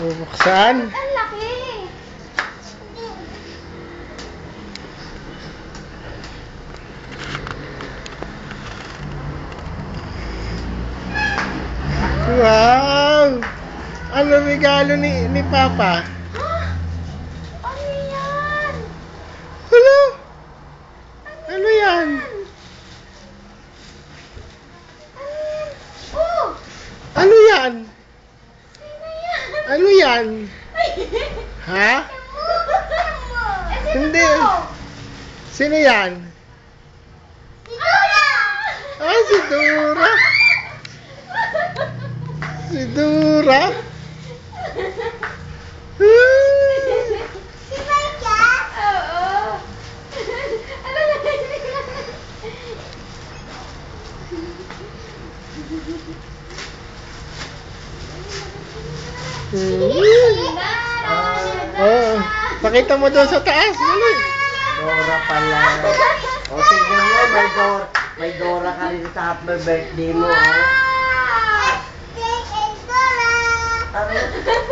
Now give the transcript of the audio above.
Bubuksan. Ang laki. Wow! Ano regalo ni Papa? Ha? Ano yan? Hello? Ano yan? Ano yan? Oh! Ano yan? Sino yan? Ano yan? Ay! Ha? Eh, sino Hindi. to? Sino yan? Ay, si Dora. Si Dora. Si Maya? Oo. Ano na Oh, pakita mo doon sa taas. Dali. Dora pala. O, tignan mo, may Dora ka rin sa happy birthday mo, oh. Dora! Ano?